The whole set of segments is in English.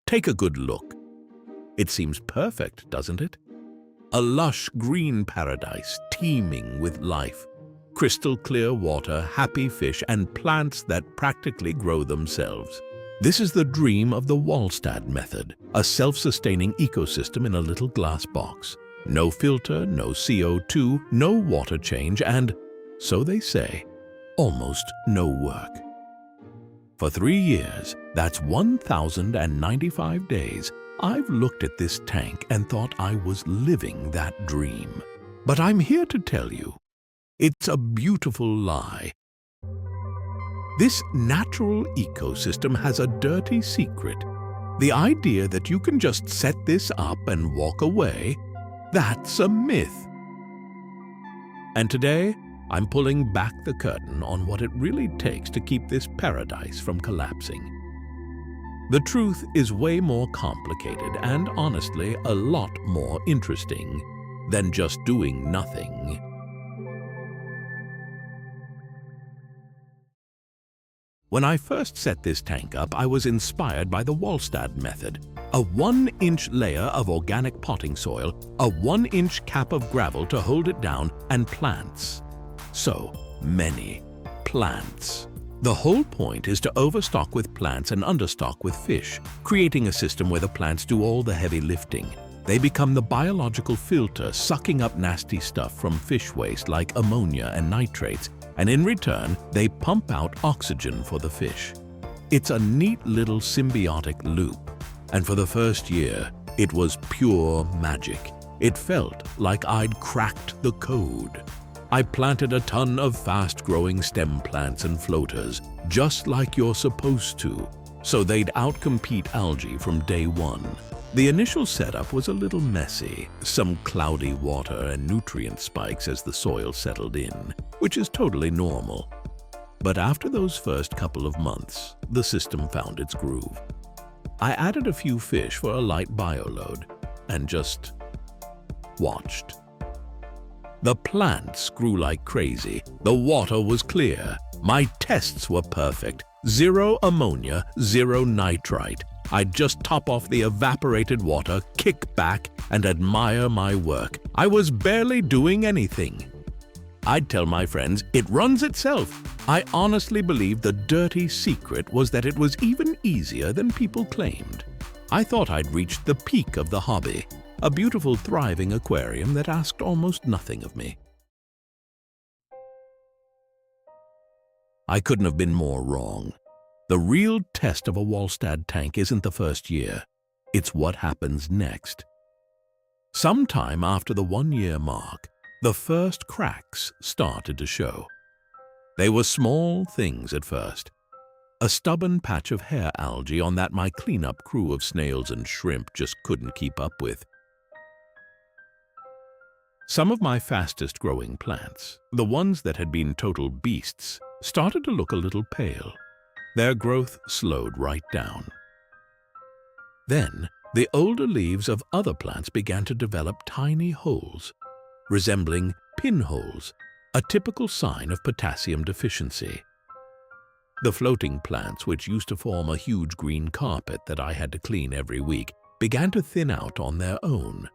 Take a good look. It seems perfect, doesn't it? A lush green paradise teeming with life. Crystal clear water, happy fish, and plants that practically grow themselves. This is the dream of the Walstad method, a self-sustaining ecosystem in a little glass box. No filter, no CO2, no water change, and, so they say, almost no work. For 3 years, that's 1,095 days, I've looked at this tank and thought I was living that dream. But I'm here to tell you, it's a beautiful lie. This natural ecosystem has a dirty secret. The idea that you can just set this up and walk away, that's a myth. And today, I'm pulling back the curtain on what it really takes to keep this paradise from collapsing. The truth is way more complicated and, honestly, a lot more interesting than just doing nothing. When I first set this tank up, I was inspired by the Walstad method. A 1-inch layer of organic potting soil, a 1-inch cap of gravel to hold it down, and plants. So many plants. The whole point is to overstock with plants and understock with fish, creating a system where the plants do all the heavy lifting. They become the biological filter, sucking up nasty stuff from fish waste like ammonia and nitrates, and in return, they pump out oxygen for the fish. It's a neat little symbiotic loop, and for the first year, it was pure magic. It felt like I'd cracked the code. I planted a ton of fast-growing stem plants and floaters, just like you're supposed to, so they'd outcompete algae from day one. The initial setup was a little messy, some cloudy water and nutrient spikes as the soil settled in, which is totally normal. But after those first couple of months, the system found its groove. I added a few fish for a light bioload and just watched. The plants grew like crazy, the water was clear, my tests were perfect, 0 ammonia, 0 nitrite. I'd just top off the evaporated water, kick back, and admire my work. I was barely doing anything. I'd tell my friends, it runs itself. I honestly believed the dirty secret was that it was even easier than people claimed. I thought I'd reached the peak of the hobby, a beautiful, thriving aquarium that asked almost nothing of me. I couldn't have been more wrong. The real test of a Walstad tank isn't the first year, it's what happens next. Sometime after the 1-year mark, the first cracks started to show. They were small things at first. A stubborn patch of hair algae on that my cleanup crew of snails and shrimp just couldn't keep up with. Some of my fastest growing plants, the ones that had been total beasts, started to look a little pale. Their growth slowed right down. Then, the older leaves of other plants began to develop tiny holes, resembling pinholes, a typical sign of potassium deficiency. The floating plants, which used to form a huge green carpet that I had to clean every week, began to thin out on their own.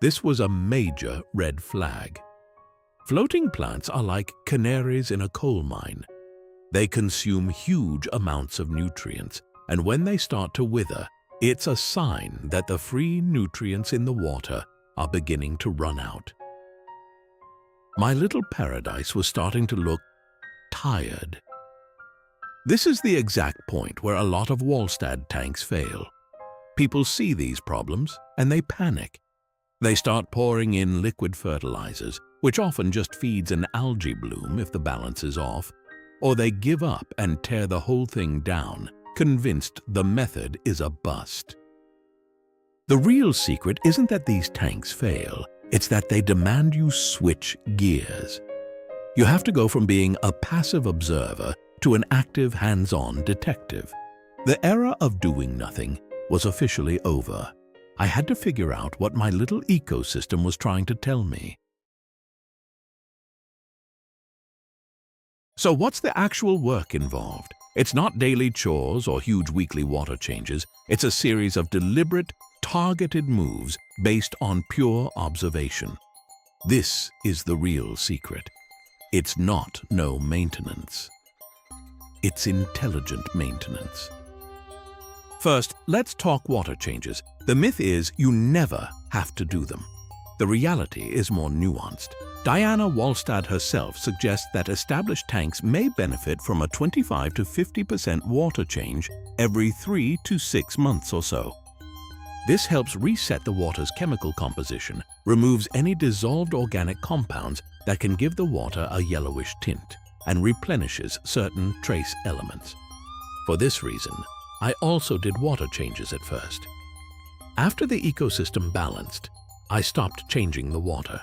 This was a major red flag. Floating plants are like canaries in a coal mine. They consume huge amounts of nutrients, and when they start to wither, it's a sign that the free nutrients in the water are beginning to run out. My little paradise was starting to look tired. This is the exact point where a lot of Walstad tanks fail. People see these problems and they panic. They start pouring in liquid fertilizers, which often just feeds an algae bloom if the balance is off, or they give up and tear the whole thing down, convinced the method is a bust. The real secret isn't that these tanks fail, it's that they demand you switch gears. You have to go from being a passive observer to an active, hands-on detective. The era of doing nothing was officially over. I had to figure out what my little ecosystem was trying to tell me. So what's the actual work involved? It's not daily chores or huge weekly water changes. It's a series of deliberate, targeted moves based on pure observation. This is the real secret. It's not no maintenance. It's intelligent maintenance. First, let's talk water changes. The myth is you never have to do them. The reality is more nuanced. Diana Walstad herself suggests that established tanks may benefit from a 25 to 50% water change every 3 to 6 months or so. This helps reset the water's chemical composition, removes any dissolved organic compounds that can give the water a yellowish tint, and replenishes certain trace elements. For this reason, I also did water changes at first. After the ecosystem balanced, I stopped changing the water.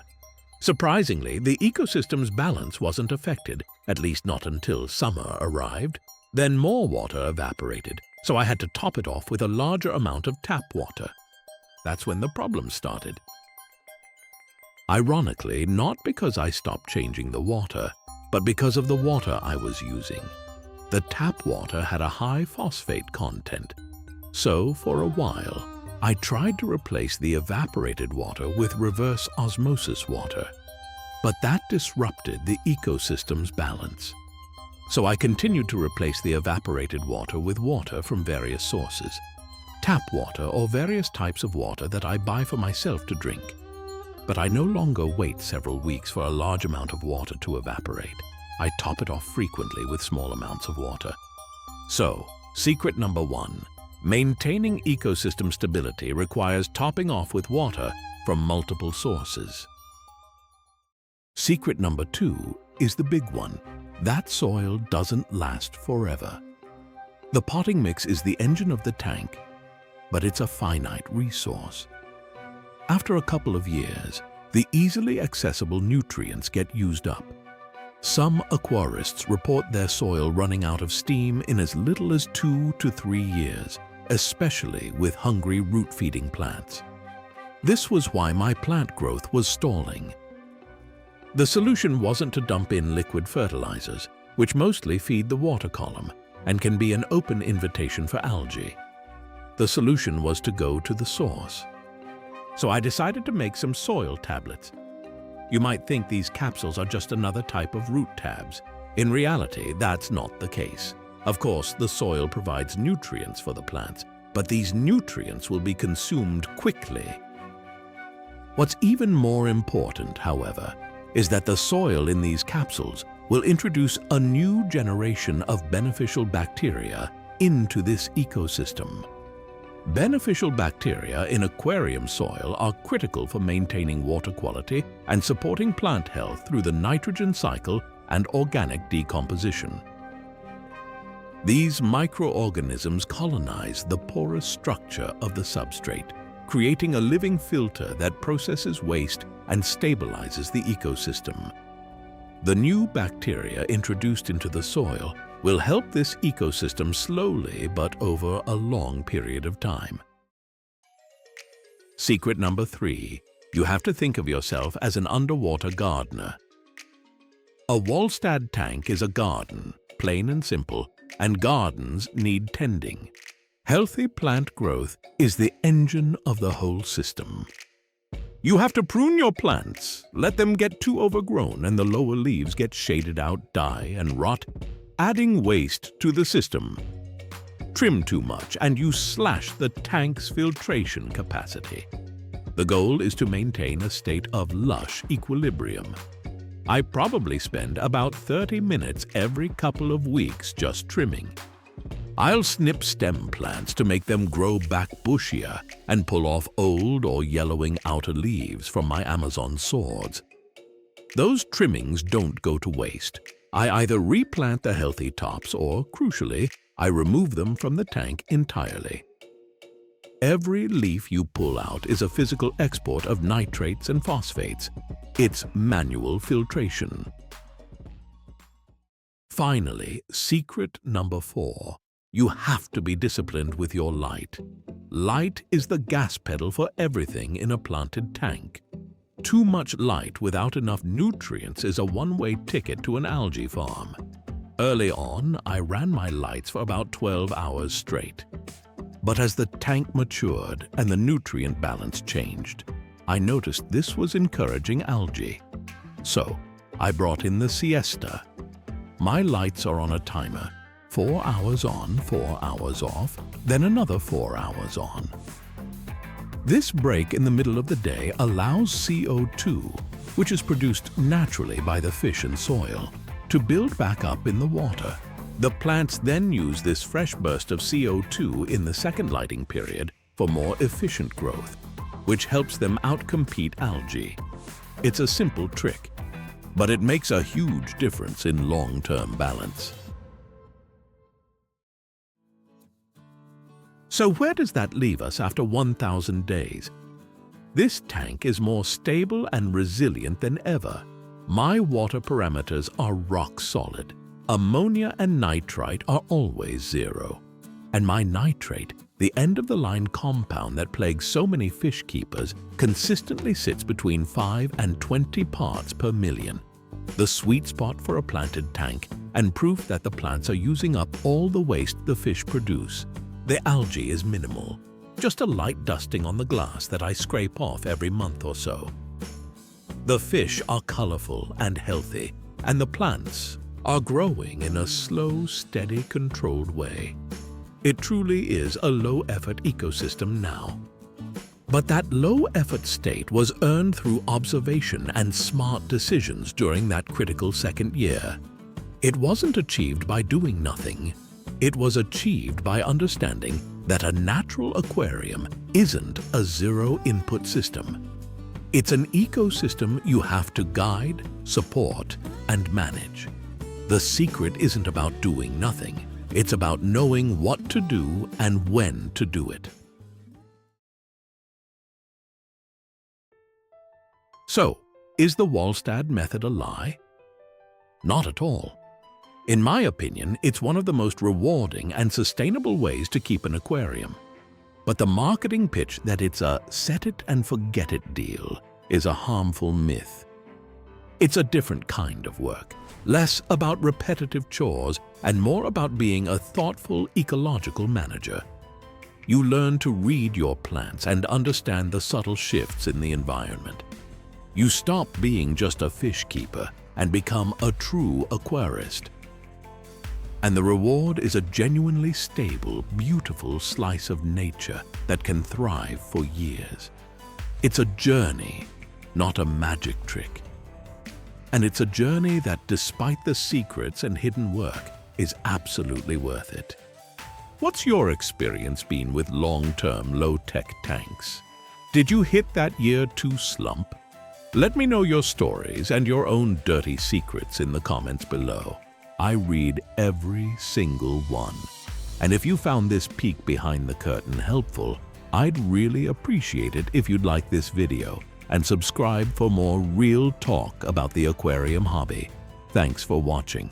Surprisingly, the ecosystem's balance wasn't affected, at least not until summer arrived. Then more water evaporated, so I had to top it off with a larger amount of tap water. That's when the problem started. Ironically, not because I stopped changing the water, but because of the water I was using. The tap water had a high phosphate content. So, for a while, I tried to replace the evaporated water with reverse osmosis water. But that disrupted the ecosystem's balance. So I continued to replace the evaporated water with water from various sources. Tap water or various types of water that I buy for myself to drink. But I no longer wait several weeks for a large amount of water to evaporate. I top it off frequently with small amounts of water. So, secret number 1. Maintaining ecosystem stability requires topping off with water from multiple sources. Secret number 2 is the big one. That soil doesn't last forever. The potting mix is the engine of the tank, but it's a finite resource. After a couple of years, the easily accessible nutrients get used up. Some aquarists report their soil running out of steam in as little as 2 to 3 years, especially with hungry root-feeding plants. This was why my plant growth was stalling. The solution wasn't to dump in liquid fertilizers, which mostly feed the water column and can be an open invitation for algae. The solution was to go to the source. So I decided to make some soil tablets. You might think these capsules are just another type of root tabs. In reality, that's not the case. Of course, the soil provides nutrients for the plants, but these nutrients will be consumed quickly. What's even more important, however, is that the soil in these capsules will introduce a new generation of beneficial bacteria into this ecosystem. Beneficial bacteria in aquarium soil are critical for maintaining water quality and supporting plant health through the nitrogen cycle and organic decomposition. These microorganisms colonize the porous structure of the substrate, creating a living filter that processes waste and stabilizes the ecosystem. The new bacteria introduced into the soil will help this ecosystem slowly but over a long period of time. Secret number 3. You have to think of yourself as an underwater gardener. A Walstad tank is a garden, plain and simple, and gardens need tending. Healthy plant growth is the engine of the whole system. You have to prune your plants, let them get too overgrown and the lower leaves get shaded out, die, and rot, adding waste to the system. Trim too much and you slash the tank's filtration capacity. The goal is to maintain a state of lush equilibrium. I probably spend about 30 minutes every couple of weeks just trimming. I'll snip stem plants to make them grow back bushier and pull off old or yellowing outer leaves from my Amazon swords. Those trimmings don't go to waste. I either replant the healthy tops or, crucially, I remove them from the tank entirely. Every leaf you pull out is a physical export of nitrates and phosphates. It's manual filtration. Finally, secret number 4. You have to be disciplined with your light. Light is the gas pedal for everything in a planted tank. Too much light without enough nutrients is a one-way ticket to an algae farm. Early on, I ran my lights for about 12 hours straight. But as the tank matured and the nutrient balance changed, I noticed this was encouraging algae. So, I brought in the siesta. My lights are on a timer, 4 hours on, 4 hours off, then another 4 hours on. This break in the middle of the day allows CO2, which is produced naturally by the fish and soil, to build back up in the water. The plants then use this fresh burst of CO2 in the second lighting period for more efficient growth, which helps them outcompete algae. It's a simple trick, but it makes a huge difference in long-term balance. So where does that leave us after 1,000 days? This tank is more stable and resilient than ever. My water parameters are rock solid. Ammonia and nitrite are always 0. And my nitrate, the end-of-the-line compound that plagues so many fish keepers, consistently sits between 5 and 20 parts per million. The sweet spot for a planted tank, and proof that the plants are using up all the waste the fish produce. The algae is minimal, just a light dusting on the glass that I scrape off every month or so. The fish are colorful and healthy, and the plants are growing in a slow, steady, controlled way. It truly is a low-effort ecosystem now. But that low-effort state was earned through observation and smart decisions during that critical second year. It wasn't achieved by doing nothing. It was achieved by understanding that a natural aquarium isn't a zero-input system. It's an ecosystem you have to guide, support, and manage. The secret isn't about doing nothing. It's about knowing what to do and when to do it. So, is the Walstad method a lie? Not at all. In my opinion, it's one of the most rewarding and sustainable ways to keep an aquarium. But the marketing pitch that it's a set-it-and-forget-it deal is a harmful myth. It's a different kind of work, less about repetitive chores and more about being a thoughtful ecological manager. You learn to read your plants and understand the subtle shifts in the environment. You stop being just a fish keeper and become a true aquarist. And the reward is a genuinely stable, beautiful slice of nature that can thrive for years. It's a journey, not a magic trick. And it's a journey that, despite the secrets and hidden work, is absolutely worth it. What's your experience been with long-term, low-tech tanks? Did you hit that year 2 slump? Let me know your stories and your own dirty secrets in the comments below. I read every single one. And if you found this peek behind the curtain helpful, I'd really appreciate it if you'd like this video and subscribe for more real talk about the aquarium hobby. Thanks for watching.